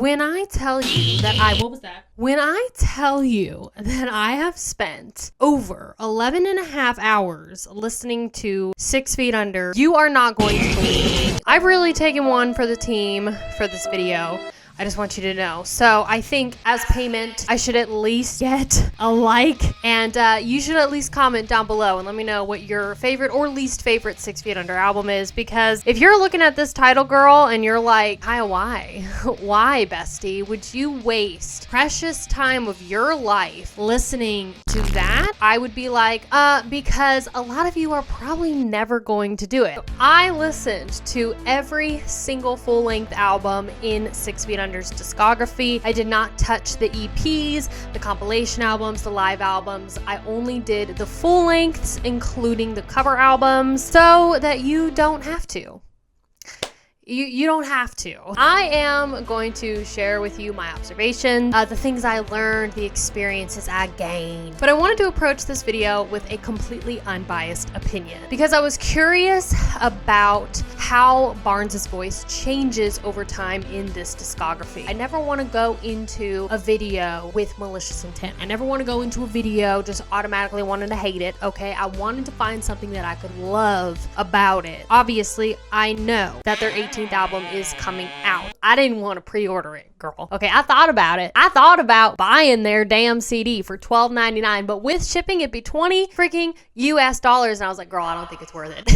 When I tell you that what was that? When I tell you that I have spent over 11 and a half hours listening to 6 Feet Under, you are not going to believe me. I've really taken one for the team for this video. I just want you to know. So I think as payment, I should at least get a like, and you should at least comment down below and let me know what your favorite or least favorite 6 Feet Under album is, because if you're looking at this title, girl, and you're like, Kaiya, why? Why, bestie, would you waste precious time of your life listening to that? I would be like, because a lot of you are probably never going to do it. I listened to every single full-length album in 6 Feet Under's discography. I did not touch the EPs, the compilation albums, the live albums. I only did the full lengths, including the cover albums, so that you don't have to. You don't have to. I am going to share with you my observations, the things I learned, the experiences I gained. But I wanted to approach this video with a completely unbiased opinion because I was curious about how Barnes' voice changes over time in this discography. I never want to go into a video with malicious intent. I never want to go into a video just automatically wanting to hate it, okay? I wanted to find something that I could love about it. Obviously, I know that their 18th album is coming out. I didn't want to pre-order it, girl. Okay, I thought about it. I thought about buying their damn CD for $12.99, but with shipping it'd be $20 freaking US dollars, and I was like, girl, I don't think it's worth it.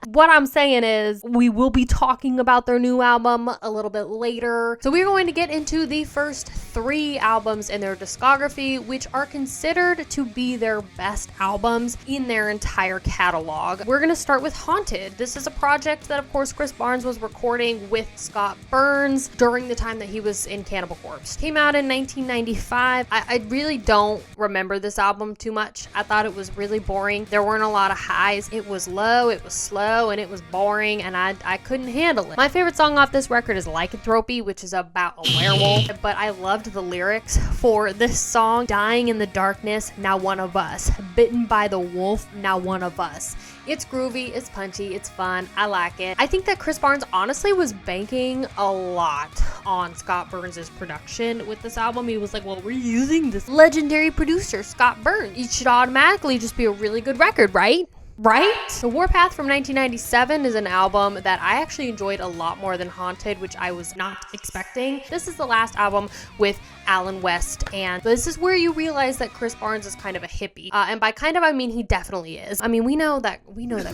What I'm saying is we will be talking about their new album a little bit later. So we're going to get into the first 3 albums in their discography, which are considered to be their best albums in their entire catalog. We're going to start with Haunted. This is a project that, of course, Chris Barnes was recording with Scott Burns during the time that he was in Cannibal Corpse. Came out in 1995. I really don't remember this album too much. I thought it was really boring. There weren't a lot of highs. It was low, it was slow, and it was boring, and I couldn't handle it. My favorite song off this record is Lycanthropy, which is about a werewolf, but I loved the lyrics for this song. Dying in the darkness, now one of us. Bitten by the wolf, now one of us. It's groovy, it's punchy, it's fun, I like it. I think that Chris Barnes honestly was banking a lot on Scott Burns' production with this album. He was like, well, we're using this legendary producer, Scott Burns. It should automatically just be a really good record, right? Right? The Warpath from 1997 is an album that I actually enjoyed a lot more than Haunted, which I was not expecting. This is the last album with Alan West, and this is where you realize that Chris Barnes is kind of a hippie. And by kind of, I mean he definitely is. I mean, we know that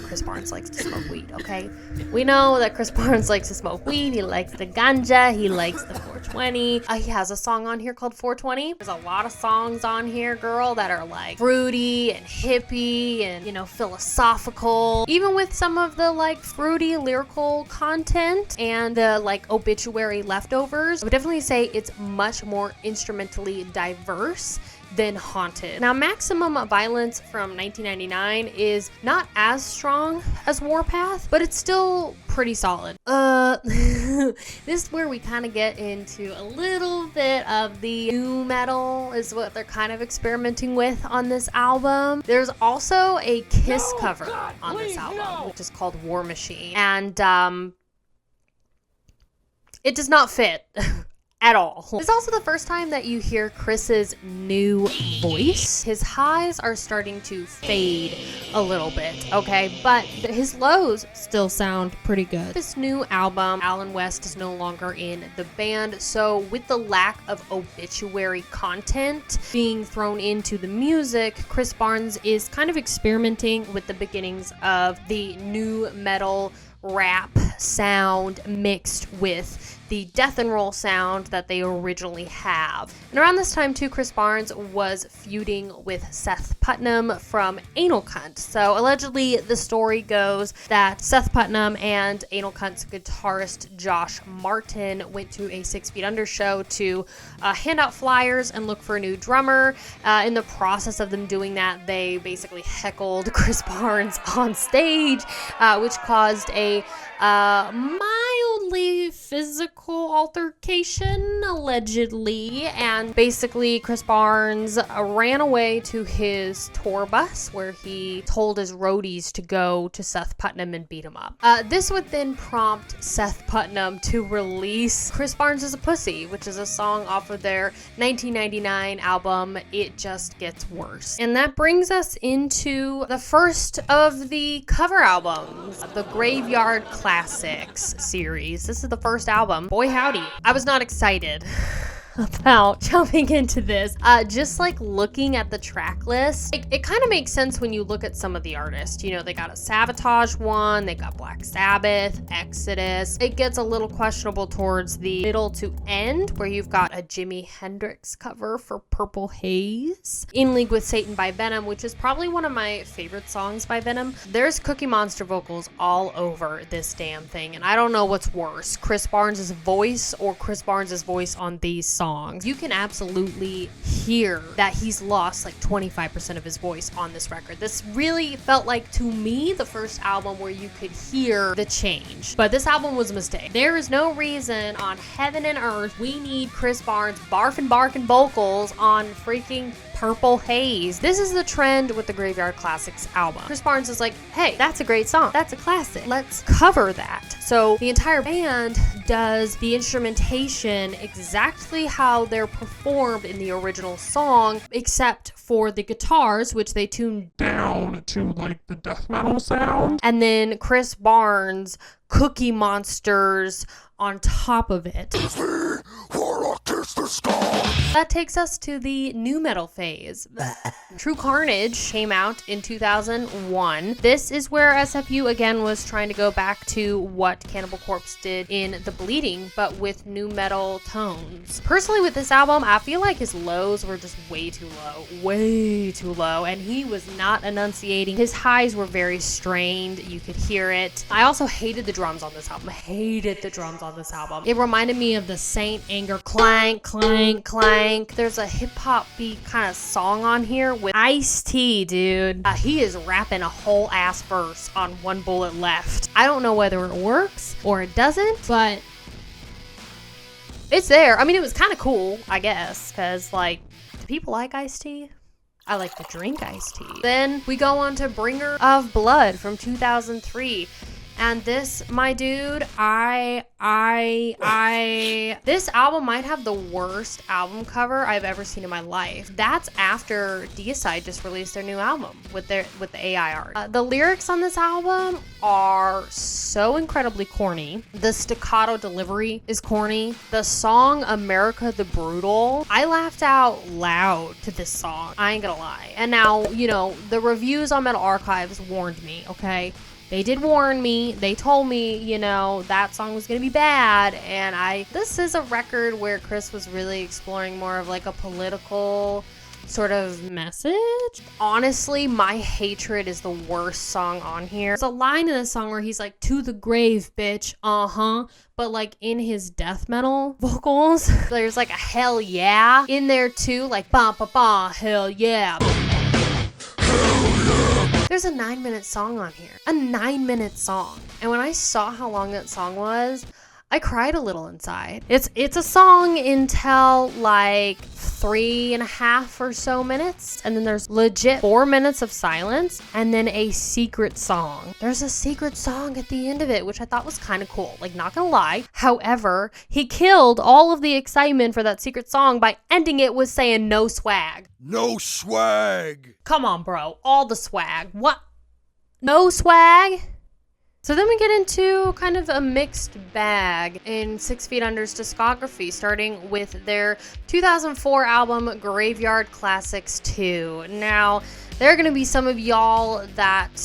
Chris Barnes likes to smoke weed, okay? We know that Chris Barnes likes to smoke weed. He likes the ganja. He likes the 420. He has a song on here called 420. There's a lot of songs on here, girl, that are like fruity and hippie and, you know, philosophical, even with some of the like fruity lyrical content and the like obituary leftovers. I would definitely say it's much more instrumentally diverse than Haunted. Now, Maximum Violence from 1999 is not as strong as Warpath, but it's still pretty solid. This is where we kind of get into a little bit of the nu metal is what they're kind of experimenting with on this album. There's also a Kiss cover on this album, which is called War Machine, and it does not fit at all. It's also the first time that you hear Chris's new voice. His highs are starting to fade a little bit, okay? But his lows still sound pretty good. This new album, Alan West is no longer in the band, so with the lack of obituary content being thrown into the music, Chris Barnes is kind of experimenting with the beginnings of the nu metal rap sound mixed with the death and roll sound that they originally have. And around this time too, Chris Barnes was feuding with Seth Putnam from Anal Cunt. So allegedly the story goes that Seth Putnam and Anal Cunt's guitarist Josh Martin went to a 6 Feet Under show to hand out flyers and look for a new drummer. In the process of them doing that, they basically heckled Chris Barnes on stage, which caused a mildly allegedly physical altercation, allegedly. And basically Chris Barnes ran away to his tour bus where he told his roadies to go to Seth Putnam and beat him up. This would then prompt Seth Putnam to release Chris Barnes is a Pussy, which is a song off of their 1999 album, It Just Gets Worse. And that brings us into the first of the cover albums, the Graveyard Classics series. This is the first album. Boy howdy. I was not excited about jumping into this. Just like looking at the track list, it kind of makes sense when you look at some of the artists. You know, they got a Sabotage one, they got Black Sabbath, Exodus. It gets a little questionable towards the middle to end, where you've got a Jimi Hendrix cover for Purple Haze, In League with Satan by Venom, which is probably one of my favorite songs by Venom. There's Cookie Monster vocals all over this damn thing, and I don't know what's worse, Chris Barnes' voice or Chris Barnes' voice on these songs. You can absolutely hear that he's lost like 25% of his voice on this record. This really felt like, to me, the first album where you could hear the change. But this album was a mistake. There is no reason on heaven and earth we need Chris Barnes barfing vocals on freaking Purple Haze. This is the trend with the Graveyard Classics album. Chris Barnes is like, hey, that's a great song. That's a classic. Let's cover that. So the entire band does the instrumentation exactly how they're performed in the original song, except for the guitars, which they tuned down to like the death metal sound. And then Chris Barnes Cookie Monsters on top of it. That takes us to the nu metal phase. True Carnage came out in 2001. This is where SFU again was trying to go back to what Cannibal Corpse did in The Bleeding, but with nu metal tones. Personally, with this album, I feel like his lows were just way too low, and he was not enunciating. His highs were very strained. You could hear it. I also hated the drums on this album. It reminded me of the Saint Anger clank, clank, clank. There's a hip-hop beat kind of song on here with Ice-T, dude. He is rapping a whole ass verse on One Bullet Left. I don't know whether it works or it doesn't, but it's there. I mean, it was kind of cool, I guess, because, like, do people like Ice-T? I like to drink iced tea. Then we go on to Bringer of Blood from 2003. And this, my dude, this album might have the worst album cover I've ever seen in my life. That's after Deicide just released their new album with the AI art. The lyrics on this album are so incredibly corny. The staccato delivery is corny. The song America the Brutal, I laughed out loud to this song. I ain't gonna lie. And now, you know, the reviews on Metal Archives warned me, okay? They did warn me. They told me, you know, that song was going to be bad. And this is a record where Chris was really exploring more of like a political sort of message. Honestly, My Hatred is the worst song on here. There's a line in the song where he's like, to the grave, bitch. But like in his death metal vocals, there's like a hell yeah in there too. Like, ba ba ba, hell yeah. There's a 9-minute song on here. A 9-minute song. And when I saw how long that song was, I cried a little inside. It's a song until like 3.5 or so minutes. And then there's legit 4 minutes of silence. And then a secret song. There's a secret song at the end of it, which I thought was kind of cool. Like, not gonna lie. However, he killed all of the excitement for that secret song by ending it with saying no swag. No swag. Come on, bro. All the swag. What? No swag? So then we get into kind of a mixed bag in 6 Feet Under's discography, starting with their 2004 album, Graveyard Classics 2. Now, there are going to be some of y'all that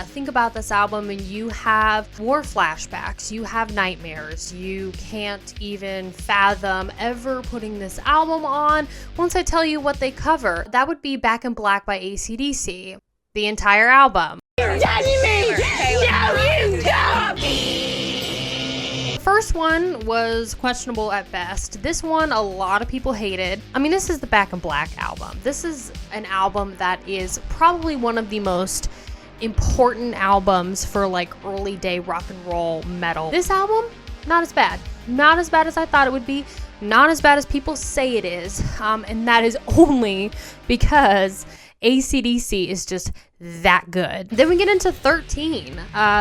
think about this album and you have war flashbacks, you have nightmares, you can't even fathom ever putting this album on once I tell you what they cover. That would be Back in Black by AC/DC, the entire album. First one was questionable at best. This one, a lot of people hated. I mean, this is the Back in Black album. This is an album that is probably one of the most important albums for like early day rock and roll metal. This album not as bad. Not as bad as I thought it would be. Not as bad as people say it is. And that is only because AC/DC is just that good. Then we get into 13.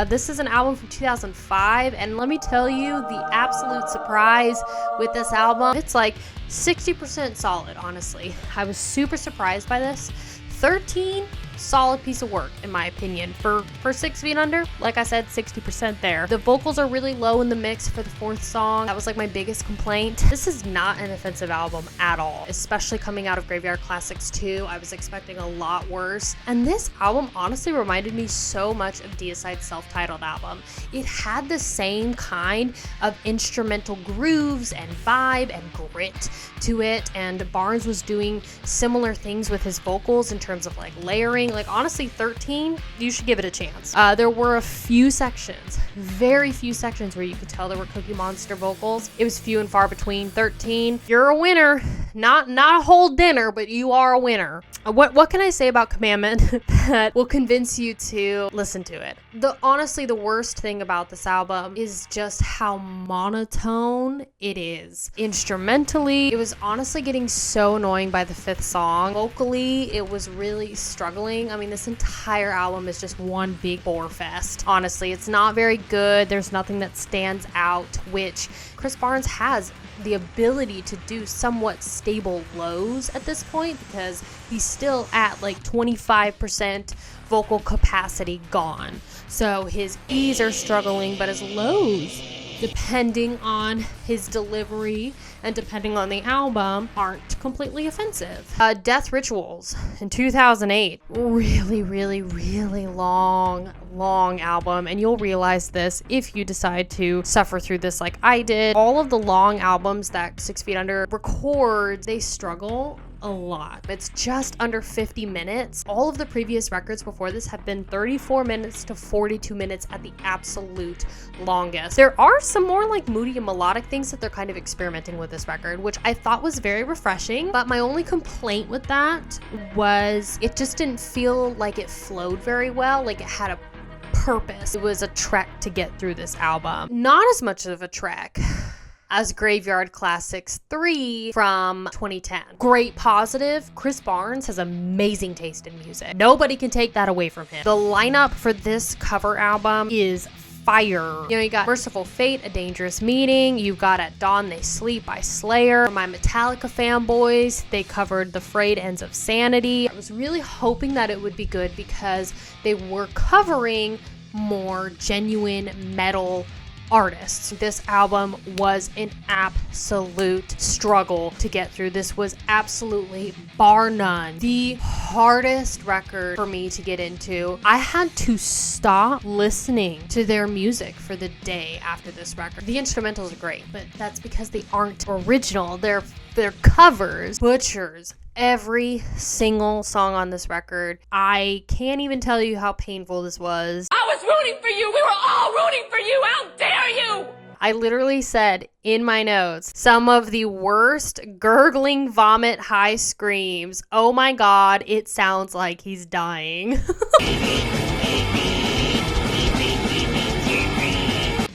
This is an album from 2005, and let me tell you, the absolute surprise with this album, it's like 60% solid, honestly. I was super surprised by this. 13, solid piece of work, in my opinion. For 6 Feet Under, like I said, 60% there. The vocals are really low in the mix for the 4th song. That was like my biggest complaint. This is not an offensive album at all, especially coming out of Graveyard Classics 2. I was expecting a lot worse. And this album honestly reminded me so much of Deicide's self-titled album. It had the same kind of instrumental grooves and vibe and grit to it, and Barnes was doing similar things with his vocals in terms of like layering. Like honestly, 13, you should give it a chance. There were a few sections, very few sections where you could tell there were Cookie Monster vocals. It was few and far between. 13, you're a winner. Not a whole dinner, but you are a winner. What can I say about Commandment that will convince you to listen to it? Honestly, the worst thing about this album is just how monotone it is. Instrumentally, it was honestly getting so annoying by the 5th song. Vocally, it was really struggling. I mean, this entire album is just one big bore fest. Honestly, it's not very good. There's nothing that stands out, which Chris Barnes has the ability to do somewhat stable lows at this point because he's still at like 25% vocal capacity gone. So his E's are struggling, but his lows, depending on his delivery and depending on the album, aren't completely offensive. Death Rituals in 2008, really long album, and you'll realize this if you decide to suffer through this like I did. All of the long albums that 6 Feet Under records, they struggle a lot. It's just under 50 minutes. All of the previous records before this have been 34 minutes to 42 minutes at the absolute longest. There are some more like moody and melodic things that they're kind of experimenting with this record, which I thought was very refreshing, but my only complaint with that was it just didn't feel like it flowed very well, like it had a purpose. It was a trek to get through this album. Not as much of a trek as Graveyard Classics 3 from 2010. Great positive. Chris Barnes has amazing taste in music. Nobody can take that away from him. The lineup for this cover album is fire. You know, you got Merciful Fate, A Dangerous Meeting. You've got At Dawn They Sleep by Slayer. For my Metallica fanboys, they covered The Frayed Ends of Sanity. I was really hoping that it would be good because they were covering more genuine metal artists. This album was an absolute struggle to get through. This was absolutely, bar none, the hardest record for me to get into. I had to stop listening to their music for the day after this record. The instrumentals are great, but that's because they aren't original. They're covers. Butchers every single song on this record. I can't even tell you how painful this was. I was rooting for you. We were all rooting for you. How dare you? I literally said in my notes, some of the worst gurgling vomit high screams. Oh my God, it sounds like he's dying.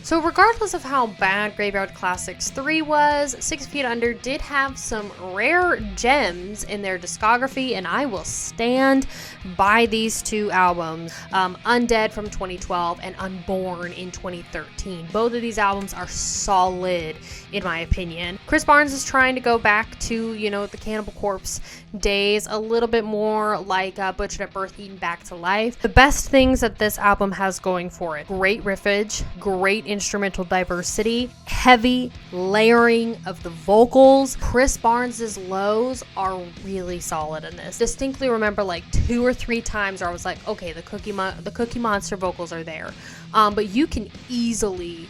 So regardless of how bad Graveyard Classics 3 was, 6 Feet Under did have some rare gems in their discography, and I will stand by these two albums. Undead from 2012 and Unborn in 2013. Both of these albums are solid, in my opinion. Chris Barnes is trying to go back to, the Cannibal Corpse days, a little bit more like Butchered at Birth, Eaten Back to Life. The best things that this album has going for it: great riffage, great instrumental diversity, heavy layering of the vocals. Chris Barnes's lows are really solid in this. Distinctly remember like 2 or 3 times where I was like, okay, the Cookie Monster vocals are there, but you can easily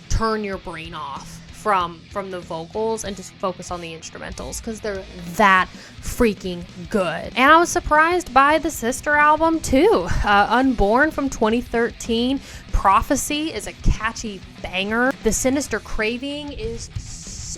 turn your brain off from the vocals and just focus on the instrumentals because they're that freaking good. And I was surprised by the sister album too. Unborn from 2013. Prophecy is a catchy banger. The Sinister Craving is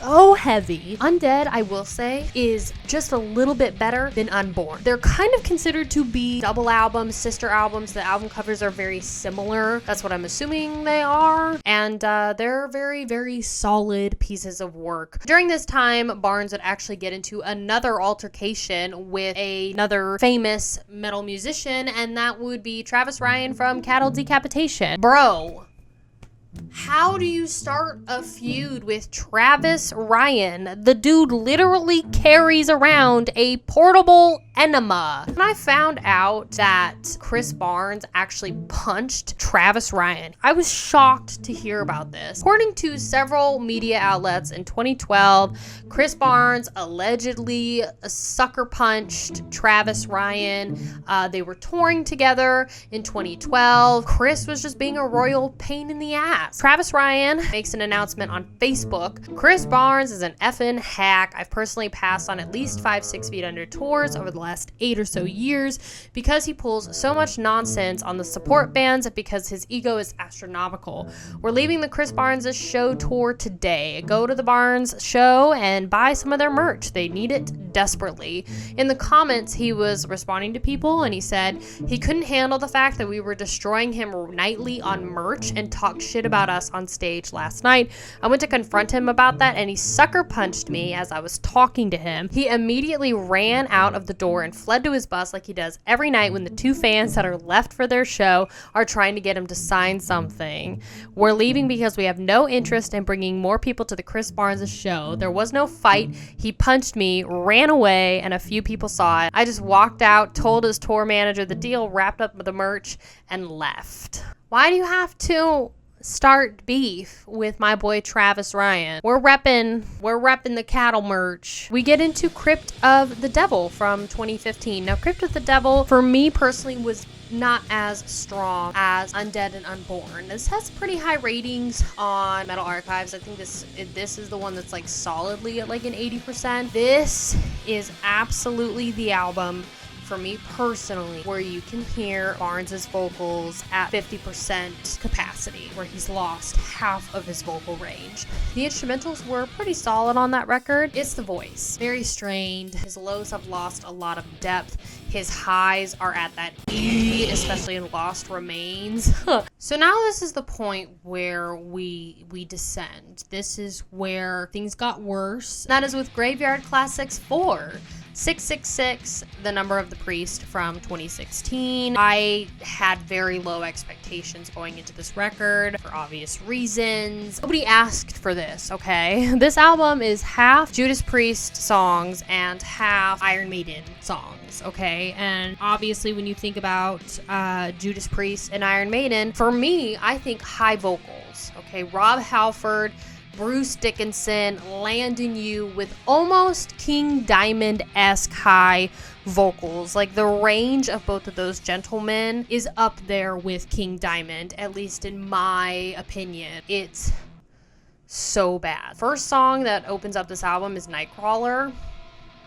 so heavy. Undead, I will say, is just a little bit better than Unborn. They're kind of considered to be double albums, sister albums. The album covers are very similar. That's what I'm assuming they are. And they're very, very solid pieces of work. During this time, Barnes would actually get into another altercation with another famous metal musician, and that would be Travis Ryan from Cattle Decapitation. Bro, how do you start a feud with Travis Ryan? The dude literally carries around a portable enema. When I found out that Chris Barnes actually punched Travis Ryan, I was shocked to hear about this. According to several media outlets in 2012, Chris Barnes allegedly sucker punched Travis Ryan. They were touring together in 2012. Chris was just being a royal pain in the ass. Travis Ryan makes an announcement on Facebook. Chris Barnes is an effing hack. I've personally passed on at least 5 6 Feet Under tours over the last 8 or so years because he pulls so much nonsense on the support bands because his ego is astronomical. We're leaving the Chris Barnes' show tour today. Go to the Barnes show and buy some of their merch. They need it desperately. In the comments, he was responding to people and he said he couldn't handle the fact that we were destroying him nightly on merch and talk shit about us on stage last night. I went to confront him about that and he sucker punched me as I was talking to him. He immediately ran out of the door and fled to his bus like he does every night when the 2 fans that are left for their show are trying to get him to sign something. We're leaving because we have no interest in bringing more people to the Chris Barnes show. There was no fight. He punched me, ran away, and a few people saw it. I just walked out, told his tour manager the deal, wrapped up the merch, and left. Why do you have to start beef with my boy Travis Ryan? We're repping the cattle merch. We get into Crypt of the Devil from 2015. Now, Crypt of the Devil, for me personally, was not as strong as Undead and Unborn. This has pretty high ratings on Metal Archives. I think this is the one that's like solidly at like an 80%. This is absolutely the album for me personally, where you can hear Barnes's vocals at 50% capacity, where he's lost half of his vocal range. The instrumentals were pretty solid on that record. It's the voice. Very strained. His lows have lost a lot of depth. His highs are at that E, especially in Lost Remains. So now this is the point where we descend. This is where things got worse. That is with Graveyard Classics 4. 666, the number of the priest from 2016. I had very low expectations going into this record for obvious reasons. Nobody asked for this, okay? This album is half Judas Priest songs and half Iron Maiden songs, okay? And obviously when you think about Judas Priest and Iron Maiden, for me, I think high vocals, okay? Rob Halford, Bruce Dickinson, landing you with almost King Diamond-esque high vocals. Like, the range of both of those gentlemen is up there with King Diamond, at least in my opinion. It's so bad. First song that opens up this album is Nightcrawler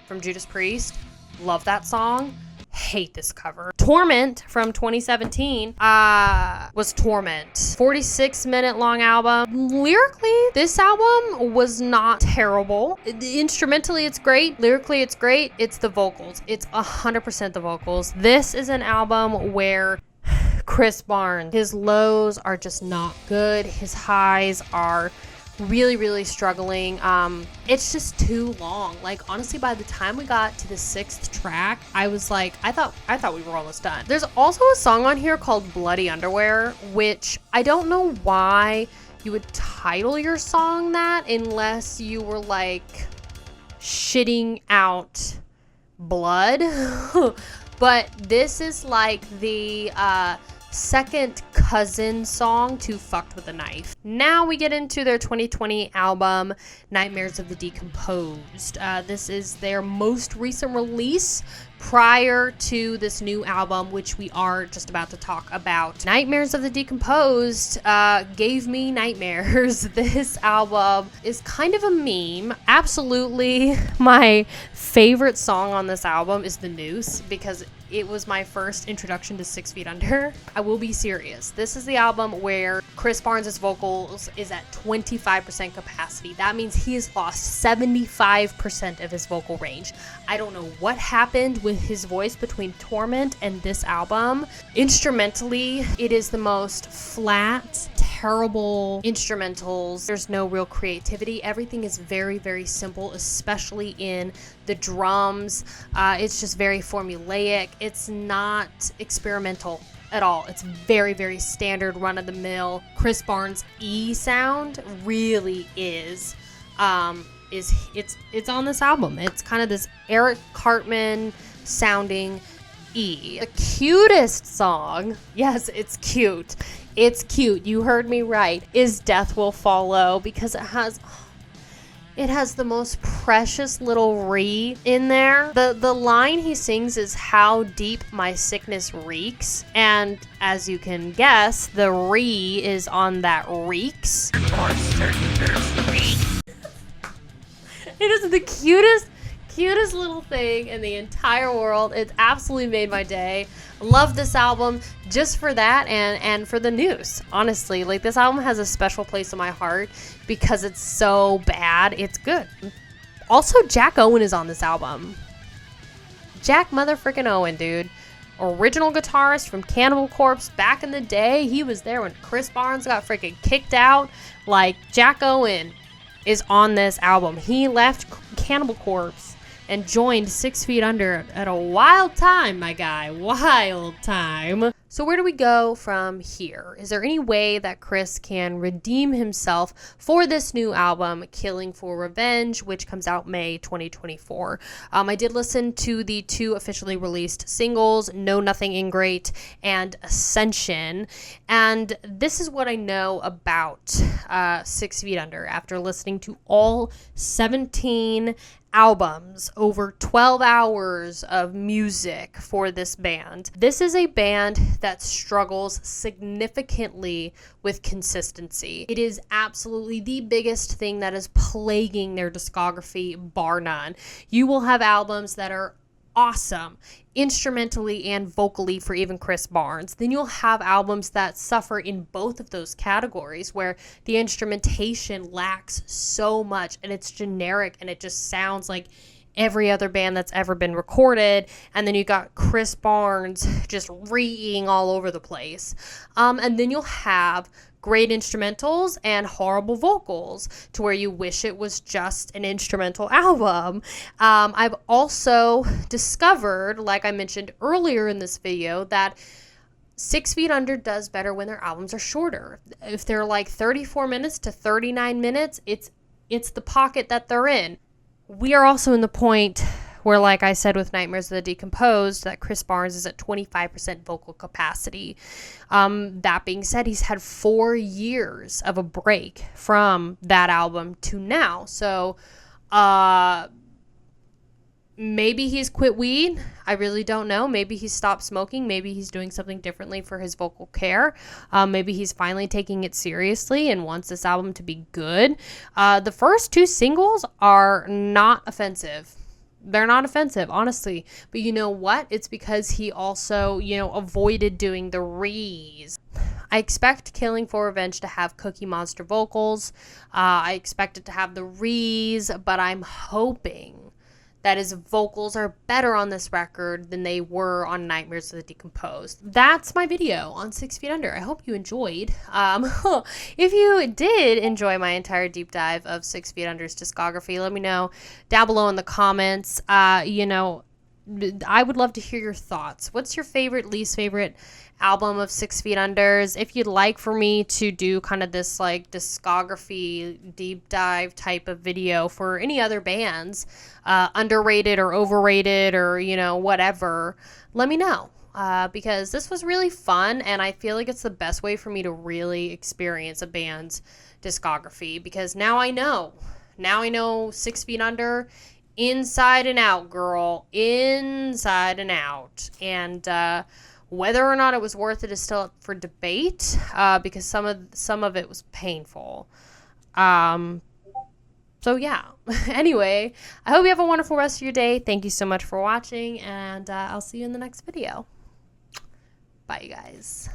from Judas Priest. Love that song. Hate this cover. Torment from 2017 was Torment. 46-minute long album. Lyrically, this album was not terrible. Instrumentally, it's great. Lyrically, it's great. It's the vocals. It's 100% the vocals. This is an album where Chris Barnes, his lows are just not good. His highs are really struggling. It's just too long. Like, honestly, by the time we got to the 6th track, I was like, I thought we were almost done. There's also a song on here called Bloody Underwear, which I don't know why you would title your song that unless you were like shitting out blood. But this is like the second cousin song to Fucked with a Knife. Now we get into their 2020 album, Nightmares of the Decomposed. This is their most recent release prior to this new album, which we are just about to talk about. Nightmares of the Decomposed gave me nightmares. This album is kind of a meme. Absolutely, my favorite song on this album is The Noose, because it was my first introduction to 6 Feet Under. I will be serious. This is the album where Chris Barnes' vocals is at 25% capacity. That means he has lost 75% of his vocal range. I don't know what happened with his voice between Torment and this album. Instrumentally, it is the most flat, terrible instrumentals. There's no real creativity. Everything is very, very simple, especially in the drums. It's just very formulaic. It's not experimental at all. It's very, very standard, run-of-the-mill. Chris Barnes' E sound really is it's on this album. It's kind of this Eric Cartman sounding E. The cutest song, yes, it's cute. It's cute. You heard me right. Is Death Will Follow, because it has the most precious little re in there. The line he sings is "How deep my sickness reeks," and as you can guess, the re is on that reeks. It is the cutest little thing in the entire world. It's absolutely made my day. Love this album just for that and for the news. Honestly, like, this album has a special place in my heart because it's so bad. It's good. Also, Jack Owen is on this album. Jack motherfucking Owen, dude. Original guitarist from Cannibal Corpse back in the day. He was there when Chris Barnes got freaking kicked out. Like, Jack Owen is on this album. He left Cannibal Corpse and joined 6 Feet Under at a wild time, my guy. Wild time. So where do we go from here? Is there any way that Chris can redeem himself for this new album, Killing for Revenge, which comes out May 2024? I did listen to the 2 officially released singles, Know Nothing Ingrate and Ascension. And this is what I know about 6 Feet Under after listening to all 17 albums, over 12 hours of music for this band. This is a band that struggles significantly with consistency. It is absolutely the biggest thing that is plaguing their discography, bar none. You will have albums that are awesome instrumentally and vocally for even Chris Barnes. Then you'll have albums that suffer in both of those categories, where the instrumentation lacks so much and it's generic and it just sounds like every other band that's ever been recorded. And then you got Chris Barnes just reeing all over the place. And then you'll have great instrumentals and horrible vocals to where you wish it was just an instrumental album. I've also discovered, like I mentioned earlier in this video, that 6 Feet Under does better when their albums are shorter. If they're like 34 minutes to 39 minutes, it's the pocket that they're in. We are also in the point where, like I said with Nightmares of the Decomposed, that Chris Barnes is at 25% vocal capacity. That being said, he's had 4 years of a break from that album to now. So maybe he's quit weed. I really don't know. Maybe he's stopped smoking. Maybe he's doing something differently for his vocal care. Maybe he's finally taking it seriously and wants this album to be good. The first 2 singles are not offensive. They're not offensive, honestly. But you know what? It's because he also, avoided doing the rees. I expect Killing for Revenge to have Cookie Monster vocals. I expect it to have the rees, but I'm hoping that his vocals are better on this record than they were on Nightmares of the Decomposed. That's my video on 6 Feet Under. I hope you enjoyed. If you did enjoy my entire deep dive of 6 Feet Under's discography, let me know down below in the comments. I would love to hear your thoughts. What's your favorite, least favorite album of 6 Feet Under's? If you'd like for me to do kind of this like discography deep dive type of video for any other bands, underrated or overrated or whatever, let me know, because this was really fun and I feel like it's the best way for me to really experience a band's discography, because now I know 6 Feet Under inside and out, girl. Inside and out. And whether or not it was worth it is still up for debate, because some of it was painful. So yeah. Anyway, I hope you have a wonderful rest of your day. Thank you so much for watching, and I'll see you in the next video. Bye, you guys.